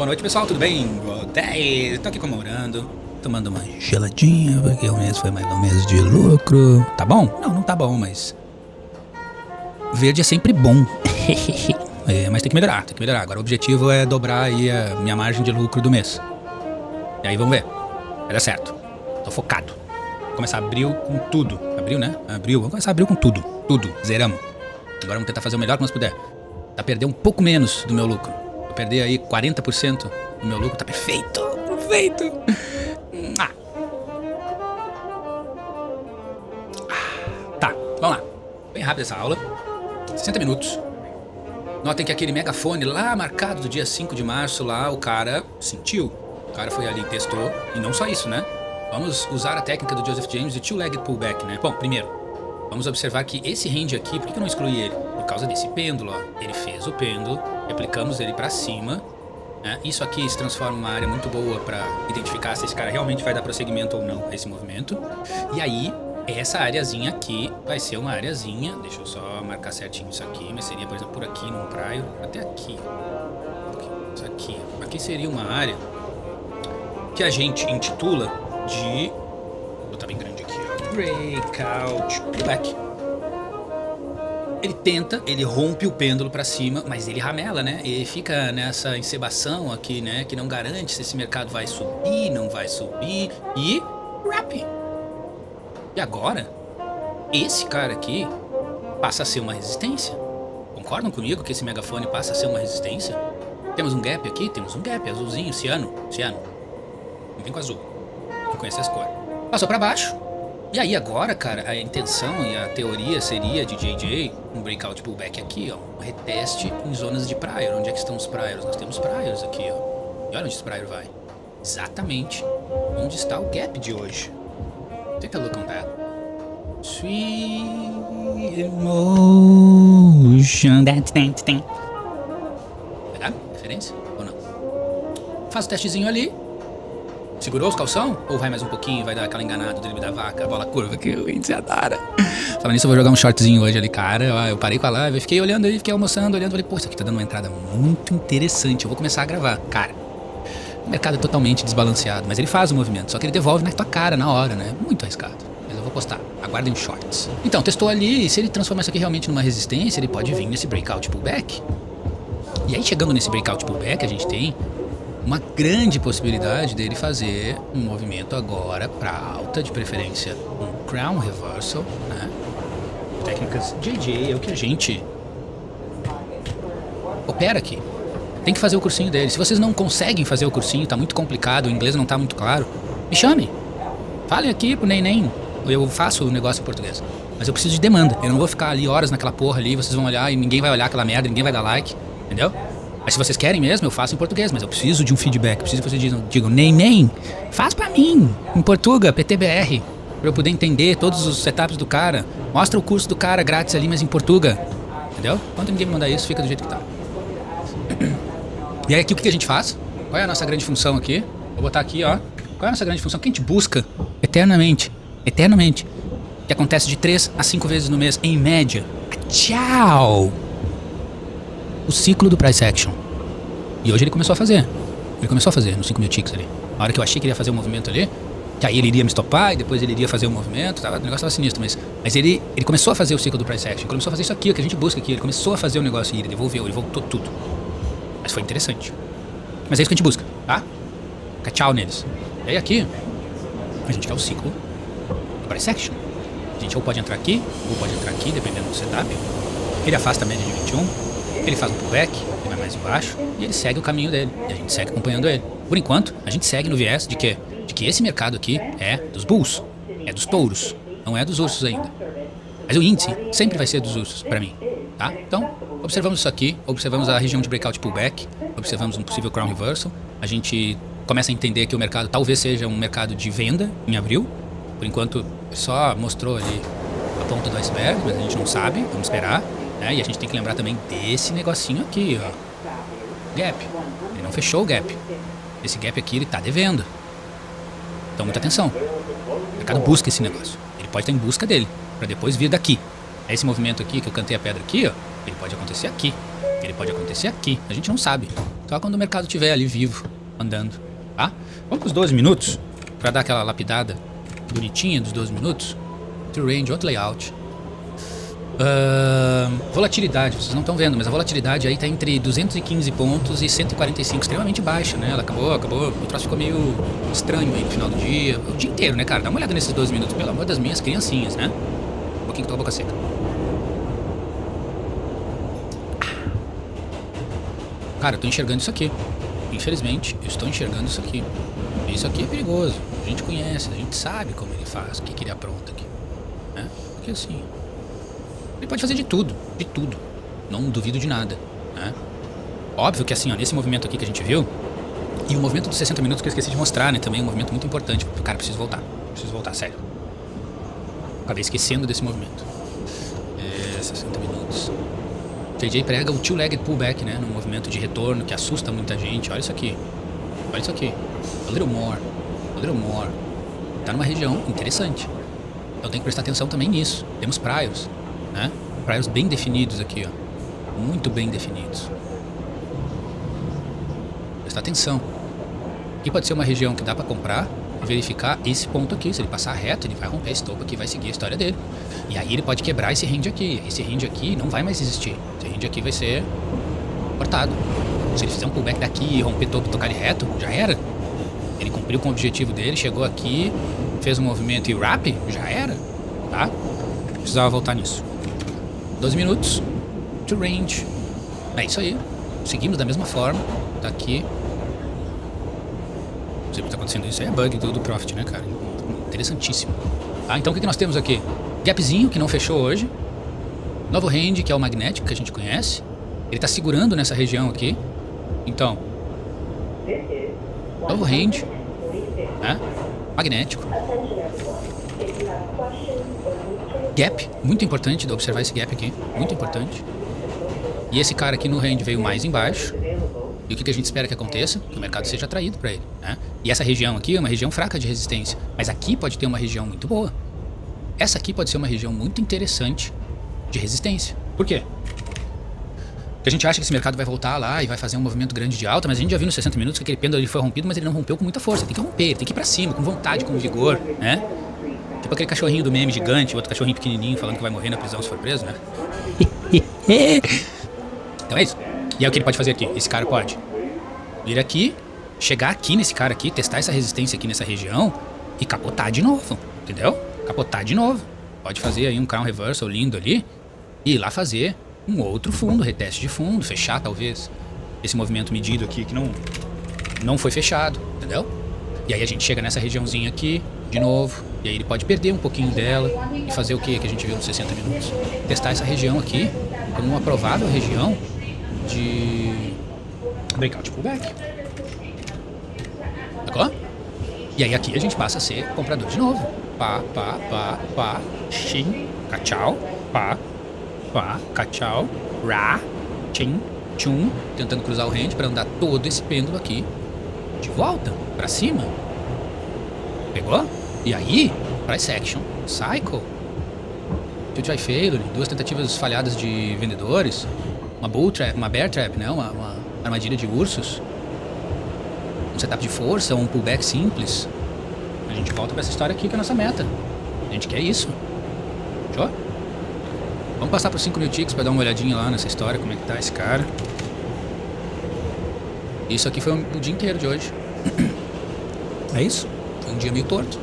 Boa noite, pessoal, tudo bem? Tô aqui comemorando, tomando uma geladinha, porque o mês foi mais um mês de lucro. Tá bom? Não tá bom, mas... Verde é sempre bom. Mas tem que melhorar, Agora o objetivo é dobrar aí a minha margem de lucro do mês. E aí vamos ver. Vai dar certo. Tô focado. Vou começar abril com tudo. Abril, né? Vamos começar abril com tudo. Tudo. Zeramos. Agora vamos tentar fazer o melhor que nós puder. Pra perder um pouco menos do meu lucro. Vou perder aí 40% do meu lucro. Tá perfeito. Perfeito. Tá, vamos lá. Bem rápido essa aula. 60 minutos. Notem que aquele megafone lá marcado do dia 5 de março lá, o cara sentiu. O cara foi ali e testou. E não só isso, né? Vamos usar a técnica do Joseph James de two-legged pullback, né? Bom, primeiro, vamos observar que esse range aqui, por que eu não excluí ele? Por causa desse pêndulo, ó. Ele fez o pêndulo, replicamos ele pra cima, né? Isso aqui se transforma numa área muito boa pra identificar se esse cara realmente vai dar prosseguimento ou não a esse movimento. E aí, essa areazinha aqui vai ser uma areazinha, deixa eu só marcar certinho isso aqui, mas seria, por exemplo, por aqui num prior, até aqui. Isso aqui. Aqui seria uma área que a gente intitula de... Vou botar bem grande aqui, ó. Breakout pullback. Ele rompe o pêndulo pra cima, mas ele ramela, né? Ele fica nessa encebação aqui, né? Que não garante se esse mercado vai subir, não vai subir. E... wrap. E agora, esse cara aqui passa a ser uma resistência. Concordam comigo que esse megafone passa a ser uma resistência? Temos um gap aqui, azulzinho, ciano. Não vem com azul. Não conhece as cores. Passou pra baixo. E aí agora, cara, a intenção e a teoria seria de JJ, um breakout pullback aqui, ó. Um reteste em zonas de prior. Onde é que estão os priors? Nós temos priors aqui, ó. E olha onde esse prior vai. Exatamente onde está o gap de hoje. Take a look on that. Sweet emotion. Pegaram? Referência? Ou não? Faz o testezinho ali. Segurou os calção? Ou vai mais um pouquinho e vai dar aquela enganada do drible da vaca, a bola curva que o índice adora? Falando nisso, eu vou jogar um shortzinho hoje ali, cara. Eu parei com a live, fiquei olhando aí, fiquei almoçando, olhando. Falei, pô, isso aqui tá dando uma entrada muito interessante. Eu vou começar a gravar. Cara, o mercado é totalmente desbalanceado, mas ele faz o movimento, só que ele devolve na tua cara na hora, né? Muito arriscado. Mas eu vou postar. Aguardem os shorts. Então, testou ali, e se ele transformar isso aqui realmente numa resistência, ele pode vir nesse breakout pullback. E aí, chegando nesse breakout pullback, a gente tem uma grande possibilidade dele fazer um movimento agora para alta, de preferência um crown reversal, né? Técnicas JJ é o que a gente opera aqui. Tem que fazer o cursinho dele. Se vocês não conseguem fazer o cursinho, tá muito complicado, o inglês não tá muito claro, me chame. Falem aqui pro Neném. Eu faço o negócio em português. Mas eu preciso de demanda. Eu não vou ficar ali horas naquela porra ali, vocês vão olhar e ninguém vai olhar aquela merda, ninguém vai dar like, entendeu? Mas se vocês querem mesmo, eu faço em português, mas eu preciso de um feedback, preciso que vocês digam, Neném, faz pra mim, em Portuga, PTBR, pra eu poder entender todos os setups do cara. Mostra o curso do cara grátis ali, mas em Portuga, entendeu? Quando ninguém me mandar isso, fica do jeito que tá. E aí aqui o que a gente faz? Qual é a nossa grande função aqui? Vou botar aqui, ó. Qual é a nossa grande função? O que a gente busca eternamente? Eternamente. Que acontece de 3 a 5 vezes no mês, em média. Tchau! O ciclo do price action. E hoje ele começou a fazer. Ele começou a fazer nos 5.000 ticks ali. A hora que eu achei que ele ia fazer um movimento ali, que aí ele iria me stopar e depois ele iria fazer um movimento, tá? O negócio tava sinistro, mas ele começou a fazer o ciclo do price action. Ele começou a fazer isso aqui, o que a gente busca aqui. Ele começou a fazer o negócio e ele devolveu, ele voltou tudo. Mas foi interessante. Mas é isso que a gente busca, tá? Fica tchau neles. E aí aqui, a gente quer o ciclo do price action. A gente ou pode entrar aqui, ou pode entrar aqui, dependendo do setup. Ele afasta a média de 21. Ele faz um pullback, ele vai mais embaixo e ele segue o caminho dele. E a gente segue acompanhando ele. Por enquanto, a gente segue no viés de quê? De que esse mercado aqui é dos bulls, é dos touros, não é dos ursos ainda. Mas o índice sempre vai ser dos ursos pra mim, tá? Então, observamos isso aqui, observamos a região de breakout pullback, observamos um possível crown reversal. A gente começa a entender que o mercado talvez seja um mercado de venda em abril. Por enquanto, só mostrou ali a ponta do iceberg, mas a gente não sabe, vamos esperar. E a gente tem que lembrar também desse negocinho aqui, ó. Gap. Ele não fechou o gap. Esse gap aqui ele tá devendo. Então muita atenção. O mercado busca esse negócio. Ele pode estar em busca dele, pra depois vir daqui. Esse movimento aqui que eu cantei a pedra aqui, ó, ele pode acontecer aqui. Ele pode acontecer aqui, a gente não sabe. Só quando o mercado estiver ali vivo, andando, tá? Vamos para os 12 minutos, para dar aquela lapidada bonitinha dos 12 minutos. True range, outro layout. Volatilidade, vocês não estão vendo, mas a volatilidade aí tá entre 215 pontos e 145, extremamente baixa, né? Ela acabou, o troço ficou meio estranho aí no final do dia, o dia inteiro, né, cara? Dá uma olhada nesses 12 minutos, pelo amor das minhas criancinhas, né? Um pouquinho que tô com a boca seca. Cara, eu tô enxergando isso aqui. Infelizmente, eu estou enxergando isso aqui. Isso aqui é perigoso. A gente conhece, a gente sabe como ele faz, o que ele apronta aqui, né? Porque assim, ele pode fazer de tudo, de tudo. Não duvido de nada, né? Óbvio que assim, ó, nesse movimento aqui que a gente viu, e o movimento dos 60 minutos que eu esqueci de mostrar, né? Também é um movimento muito importante. Cara, preciso voltar, sério. Acabei esquecendo desse movimento. 60 minutos. JJ prega o two-legged pullback, né? Num movimento de retorno que assusta muita gente. Olha isso aqui. Olha isso aqui. A little more. Tá numa região interessante. Então tem que prestar atenção também nisso. Temos priors, né? Priors bem definidos aqui, ó. Muito bem definidos. Prestar atenção. Aqui pode ser uma região que dá pra comprar e verificar esse ponto aqui. Se ele passar reto, ele vai romper esse topo aqui, vai seguir a história dele. E aí ele pode quebrar esse range aqui. Esse range aqui não vai mais existir. Esse range aqui vai ser cortado. Se ele fizer um pullback daqui e romper topo e tocar ele reto, já era. Ele cumpriu com o objetivo dele, chegou aqui, fez um movimento e wrap, já era, tá? Precisava voltar nisso. 12 minutos, to range. É isso aí. Seguimos da mesma forma. Tá aqui. Não sei o que tá acontecendo. Isso aí é bug do Profit, né, cara? Interessantíssimo. Tá, então o que nós temos aqui? Gapzinho, que não fechou hoje. Novo range, que é o magnético, que a gente conhece. Ele tá segurando nessa região aqui. Então, novo range, né? Magnético. Gap, muito importante de observar esse gap aqui, muito importante. E esse cara aqui no range veio mais embaixo. E o que a gente espera que aconteça? Que o mercado seja atraído para ele, né? E essa região aqui é uma região fraca de resistência, mas aqui pode ter uma região muito boa. Essa aqui pode ser uma região muito interessante de resistência. Por quê? Porque a gente acha que esse mercado vai voltar lá e vai fazer um movimento grande de alta, mas a gente já viu nos 60 minutos que aquele pêndulo ali foi rompido, mas ele não rompeu com muita força. Tem que romper, tem que ir pra cima, com vontade, com vigor, né? Tipo aquele cachorrinho do meme gigante, outro cachorrinho pequenininho falando que vai morrer na prisão se for preso, né? Então é isso. E é o que ele pode fazer aqui. Esse cara pode vir aqui, chegar aqui nesse cara aqui, testar essa resistência aqui nessa região e capotar de novo, entendeu? Capotar de novo. Pode fazer aí um crown reversal lindo ali e ir lá fazer um outro fundo, reteste de fundo, fechar talvez esse movimento medido aqui que não foi fechado, entendeu? E aí a gente chega nessa regiãozinha aqui de novo, e aí ele pode perder um pouquinho dela e fazer o que a gente viu nos 60 minutos? Testar essa região aqui como uma provável região de breakout pullback. Sacou? E aí aqui a gente passa a ser comprador de novo. Pá, xin, cachau, pá, cachau, ra, chin, chum, tentando cruzar o range para andar todo esse pêndulo aqui de volta para cima. Pegou? E aí, price action, cycle, two-try failure, 2 tentativas falhadas de vendedores, uma bull trap, uma bear trap, né? Uma armadilha de ursos, um setup de força, um pullback simples. A gente volta para essa história aqui que é a nossa meta. A gente quer isso. Fechou? Vamos passar por 5 mil ticks para dar uma olhadinha lá nessa história, como é que tá esse cara. Isso aqui foi o dia inteiro de hoje. É isso. Foi um dia meio torto.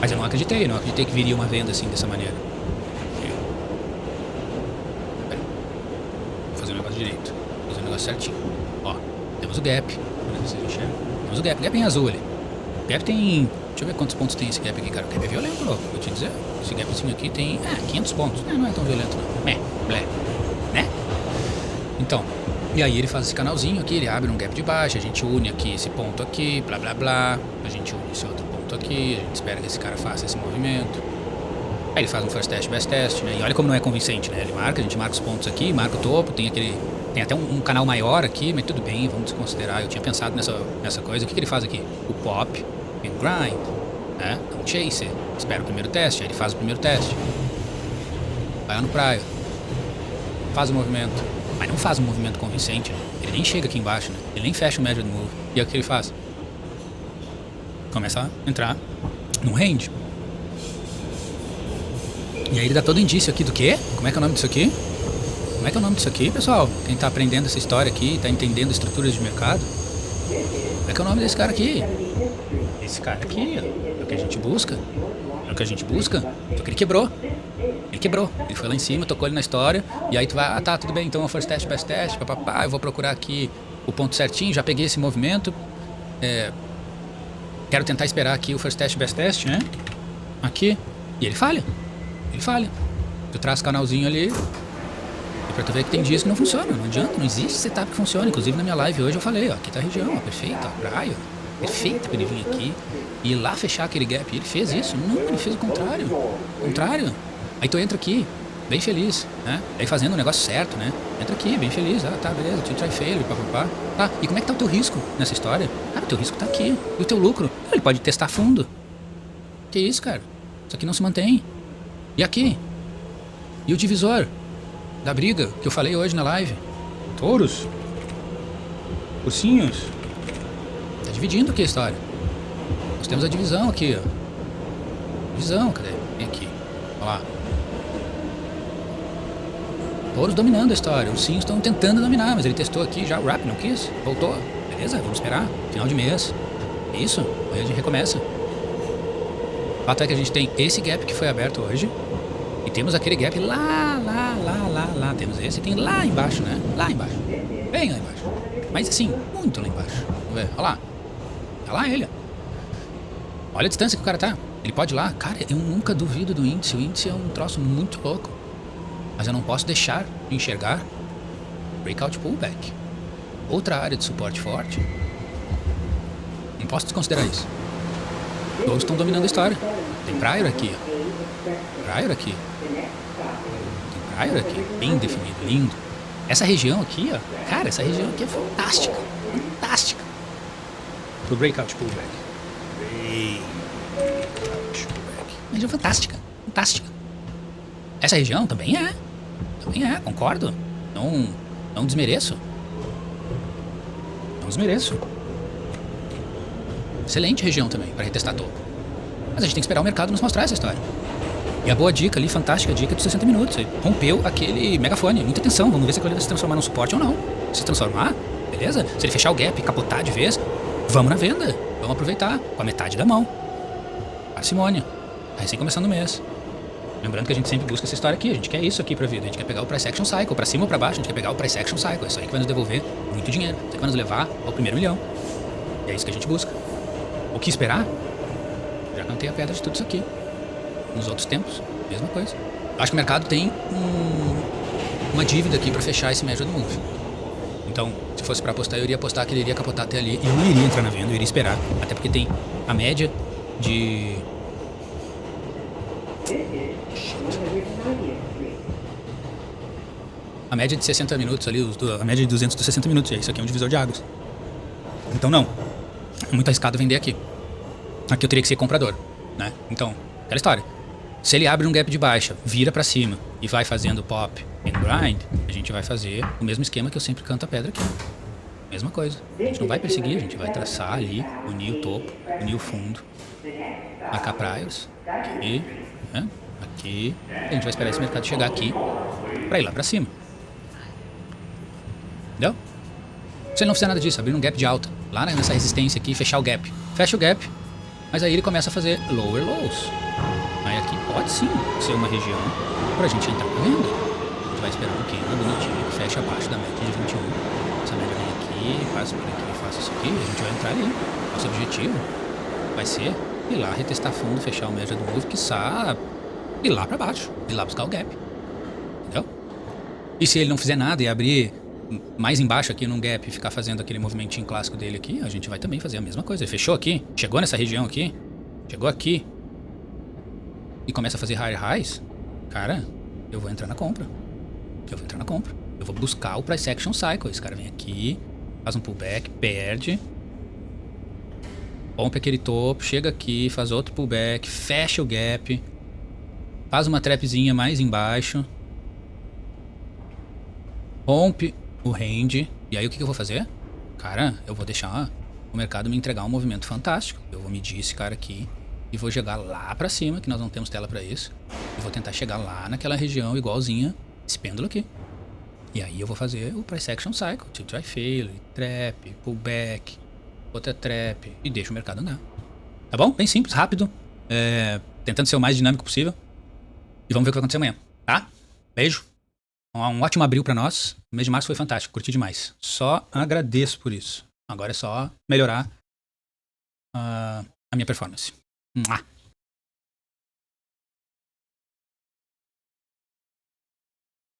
Mas eu não acreditei que viria uma venda assim, dessa maneira. Pera. Vou fazer o negócio direito. Vou fazer o negócio certinho. Ó, temos o gap. Vocês enxergam? Temos o gap. O gap em azul ali. O gap tem... Deixa eu ver quantos pontos tem esse gap aqui, cara. O gap é violento, louco. Vou te dizer. Esse gapzinho aqui tem... 500 pontos. Não é tão violento, não. Blé. Né? Então... E aí ele faz esse canalzinho aqui, ele abre um gap de baixo, a gente une aqui esse ponto aqui, blá blá blá, a gente une esse outro ponto aqui, a gente espera que esse cara faça esse movimento. Aí ele faz um first test, best test, né? E olha como não é convincente, né? Ele marca, a gente marca os pontos aqui, marca o topo, tem até um canal maior aqui, mas tudo bem, vamos desconsiderar. Eu tinha pensado nessa coisa. O que ele faz aqui? O pop e o grind, né? Um chaser, espera o primeiro teste, aí ele faz o primeiro teste. Vai lá no prior. faz o movimento, mas não faz um movimento convincente, né? Ele nem chega aqui embaixo, né? Ele nem fecha o Measured Move. E é o que ele faz? Começa a entrar num range. E aí ele dá todo indício aqui do quê? Como é que é o nome disso aqui? Como é que é o nome disso aqui, pessoal? Quem tá aprendendo essa história aqui, tá entendendo estruturas de mercado? Como é que é o nome desse cara aqui? Esse cara aqui, ó, é o que a gente busca. É o que a gente busca. Só que ele quebrou. Ele quebrou. Ele foi lá em cima, tocou ele na história. E aí tu vai, ah tá, tudo bem, então first test, best test, papapá, eu vou procurar aqui o ponto certinho, já peguei esse movimento. Quero tentar esperar aqui o first test, best test, né? Aqui. E ele falha. Ele falha. Tu traz o canalzinho ali. E pra tu ver que tem dias que não funciona. Não adianta, não existe setup que funcione. Inclusive na minha live hoje eu falei, ó, aqui tá a região, ó, perfeita, ó, praia. Perfeita pra ele vir aqui e ir lá fechar aquele gap. E ele fez isso? Não, ele fez o contrário. O contrário. Aí tu entra aqui, bem feliz, né? Aí fazendo o negócio certo, né? Entra aqui, bem feliz. Ah, tá, beleza, try fail, papapá. Tá, e como é que tá o teu risco nessa história? Cara, o teu risco tá aqui. E o teu lucro? Ele pode testar fundo. Que isso, cara? Isso aqui não se mantém. E aqui? E o divisor da briga que eu falei hoje na live? Touros? Ursinhos? Tá dividindo aqui a história. Nós temos a divisão aqui, ó. Divisão, cadê? Vem aqui. Olha lá. Touros dominando a história. Ursinhos estão tentando dominar, mas ele testou aqui já. O Rap não quis. Voltou. Beleza, vamos esperar. Final de mês. É isso. Aí a gente recomeça. O fato é que a gente tem esse gap que foi aberto hoje. E temos aquele gap lá. Temos esse e tem lá embaixo, né? Lá embaixo. Bem lá embaixo. Mas assim, muito lá embaixo. Vamos ver. Olha lá. Olha lá ele. Olha a distância que o cara tá. Ele pode ir lá. Cara, eu nunca duvido do índice. O índice é um troço muito louco. Mas eu não posso deixar de enxergar breakout pullback. Outra área de suporte forte. Não posso desconsiderar isso. Todos estão dominando a história. Tem prior aqui, ó. Prior aqui. Tem prior aqui. Bem definido, lindo. Essa região aqui, ó. Cara, essa região aqui é fantástica. Fantástica. Pro breakout pullback. Breakout pullback. Região fantástica. Fantástica. Essa região também é. Também é, concordo. Não desmereço. Não desmereço. Excelente região também para retestar topo. Mas a gente tem que esperar o mercado nos mostrar essa história. E a boa dica ali, fantástica dica de 60 minutos. Ele rompeu aquele megafone. Muita atenção. Vamos ver se aquilo vai se transformar num suporte ou não. Se transformar, beleza? Se ele fechar o gap e capotar de vez, vamos na venda. Vamos aproveitar com a metade da mão. Parcimônia. Tá recém começando o mês. Lembrando que a gente sempre busca essa história aqui. A gente quer isso aqui pra vida. A gente quer pegar o price action cycle. Pra cima ou pra baixo, a gente quer pegar o price action cycle. É isso aí que vai nos devolver muito dinheiro. Isso aí que vai nos levar ao primeiro milhão. E é isso que a gente busca. O que esperar? Já cantei a pedra de tudo isso aqui. Nos outros tempos, mesma coisa. Acho que o mercado tem uma dívida aqui pra fechar esse Measured Move. Então, se fosse pra apostar, eu iria apostar que ele iria capotar até ali. E eu não iria entrar na venda, eu iria esperar. Até porque tem a média de... A média de 60 minutos ali, a média de 200 dos 60 minutos. Isso aqui é um divisor de águas. Então não. É muito arriscado vender aqui. Aqui eu teria que ser comprador, né? Então, aquela história. Se ele abre um gap de baixa, vira pra cima e vai fazendo pop and grind, a gente vai fazer o mesmo esquema que eu sempre canto a pedra aqui. Mesma coisa. A gente não vai perseguir, a gente vai traçar ali, unir o topo, unir o fundo. Marcar praios. Aqui, né? Aqui. A gente vai esperar esse mercado chegar aqui pra ir lá pra cima. Entendeu? Se ele não fizer nada disso, abrir um gap de alta, lá nessa resistência aqui, fechar o gap. Fecha o gap, mas aí ele começa a fazer lower lows. Aí aqui pode sim ser uma região pra gente entrar na venda. A gente vai esperar um pouquinho, bonitinho, que fecha abaixo da média de 21. Essa média vem aqui, passa por aqui, faça isso aqui, a gente vai entrar ali. Nosso objetivo vai ser ir lá, retestar fundo, fechar o média do move, quiçá ir lá pra baixo, ir lá buscar o gap. Entendeu? E se ele não fizer nada e abrir mais embaixo aqui num gap e ficar fazendo aquele movimentinho clássico dele aqui, a gente vai também fazer a mesma coisa. Ele fechou aqui, chegou nessa região aqui, chegou aqui e começa a fazer higher highs, cara, eu vou entrar na compra. Eu vou buscar o price action cycle. Esse cara vem aqui, faz um pullback, perde, rompe aquele topo, chega aqui, faz outro pullback, fecha o gap, faz uma trapzinha mais embaixo. rompe o range. E aí o que eu vou fazer? Cara, eu vou deixar o mercado me entregar um movimento fantástico. Eu vou medir esse cara aqui e vou jogar lá pra cima, que nós não temos tela pra isso. E vou tentar chegar lá naquela região igualzinha esse pêndulo aqui. E aí eu vou fazer o price action cycle, to try fail, trap, pullback, outra trap e deixo o mercado andar. Tá bom? Bem simples, rápido, tentando ser o mais dinâmico possível. E vamos ver o que vai acontecer amanhã, tá? Beijo. Um ótimo abril pra nós. O mês de março foi fantástico, curti demais. Só agradeço por isso. Agora é só melhorar a minha performance. Mua.